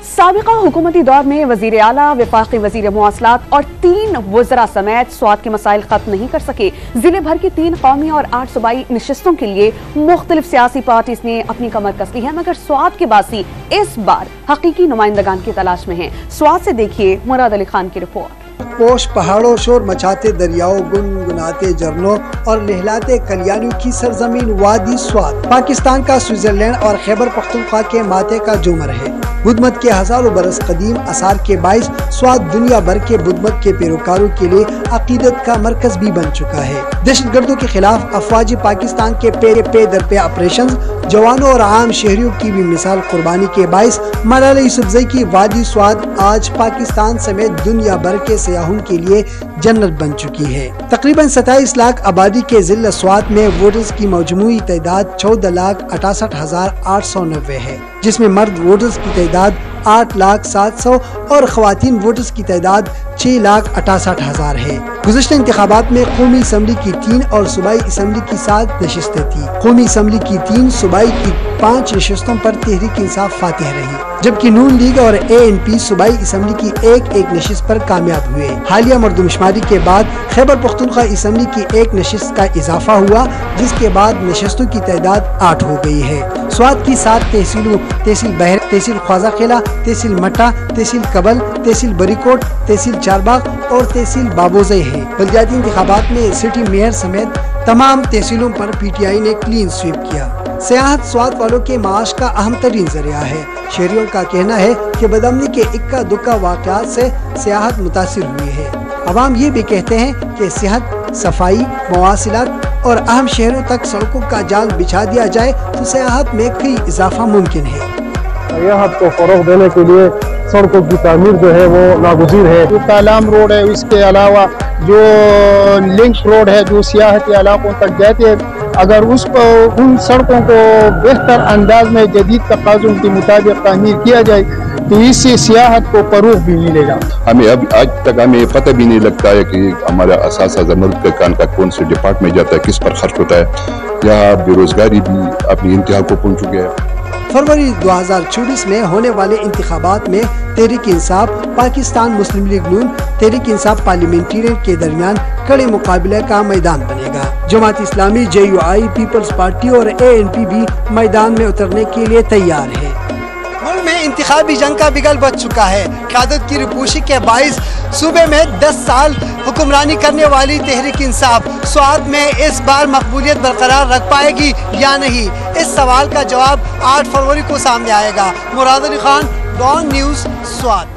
साबिका हुकूमती दौर में वजीर आला, वफाकी वजीर मवासलात और 3 वज़रा समेत स्वात के मसाइल खत्म नहीं कर सके। जिले भर की 3 कौमी और 8 सूबाई नशिस्तों के लिए मुख्तलिफ सियासी पार्टीज ने अपनी कमर कस ली है, मगर स्वात के बासी इस बार हकीकी नुमाइंदगान की तलाश में हैं। स्वात से देखिए मुराद अली खान की रिपोर्ट। पोश पहाड़ों, शोर मचाते दरियाओं, गुनगुनाते झरनों और लहलाते कलियानियों की सरजमीन वादी स्वात पाकिस्तान का स्विट्जरलैंड और खैबर पख्तूनख्वा के माथे का जोमर है। बुद्ध मत के हजारों बरस कदीम आसार के बाइस स्वात दुनिया भर के बुद्ध मत के पैरोकारों के लिए अकीदत का मरकज भी बन चुका है। दहशतगर्दों के खिलाफ अफवाजी पाकिस्तान के पे दर पे ऑपरेशन, जवानों और आम शहरियों की भी मिसाल कुर्बानी के बाइस मलाला यूसुफजई की वादी स्वात आज पाकिस्तान समेत दुनिया भर के सयाहों के लिए जन्नत बन चुकी है। तकरीबन 27 लाख आबादी के जिला स्वात में वोटर्स की मजमूई तादाद 14,68,890 है, जिसमें मर्द वोटर्स की तादाद 8,07,000 और खवातीन वोटर्स की तादाद 6,68,000 है। गुज़श्ता इंतखाबात में कौमी असम्बली की 3 और सूबाई असम्बली की 7 नशिस्तें थी। कौमी असम्बली की 3, सूबाई की 5 नशिस्तों पर तहरीक इंसाफ फातिह रही, जबकि नून लीग और ANP सूबाई असम्बली की एक नशिस्त पर कामयाब हुए। हालिया मर्दमशुमारी के बाद खैबर पख्तूनख्वा असम्बली की 1 नशिस्त का इजाफा हुआ, जिसके बाद नशिस्तों की तादाद 8 हो गई है। स्वात की 7 तहसीलों तहसील बहर, तहसील ख्वाजा, तहसील मट्टा, तहसील कबल, तहसील बरीकोट, तहसील चारबाग और तहसील बाबोज़ई है। बल्दियाती इंतखाबात में सिटी मेयर समेत तमाम तहसीलों पर PTI ने क्लीन स्वीप किया। सियाहत स्वात वालों के माश का अहम तरीन जरिया है। शहरियों का कहना है कि बदअमनी के इक्का दुक्का वाक़यात से सियाहत मुतासिर हुई है। अवाम ये भी कहते हैं कि सेहत, सफाई, मवासिलात और अहम शहरों तक सड़कों का जाल बिछा दिया जाए तो सियाहत में कई इजाफा मुमकिन है। सियाहत को फरोग देने के लिए सड़कों की तामीर जो है वो नागुज़ीर है। जो तालाम रोड है, इसके अलावा जो लिंक रोड है जो सियाहती इलाकों तक जाते हैं, अगर उन सड़कों को बेहतर अंदाज में जदीद तकाज़ों के मुताबिक तामीर किया जाए तो इससे सियाहत को फरोग भी मिलेगा। हमें अब आज तक हमें पता भी नहीं लगता है कि हमारा असासा ज़मरूद का कान का कौन से डिपार्टमेंट जाता है, किस पर खर्च होता है। यहाँ बेरोजगारी भी अपनी इंतहा को पहुँच चुकी है। फरवरी 2024 में होने वाले इंतखाबात में तहरीक इंसाफ, पाकिस्तान मुस्लिम लीग नून, तहरीक इंसाफ पार्लियामेंटेरियन के दरमियान कड़े मुकाबले का मैदान बनेगा। Jamaat Islami, JUI, peoples party और ANP भी मैदान में उतरने के लिए तैयार है। मुल्क में इंतखाबी जंग का बिगल बच चुका है। क़यादत की रुपोशी के बाइस सूबे में 10 साल हुक्मरानी करने वाली तहरीक इंसाफ स्वात में इस बार मकबूलियत बरकरार रख पाएगी या नहीं, इस सवाल का जवाब 8 फरवरी को सामने आएगा। Murad Ali Khan, don news, Swat.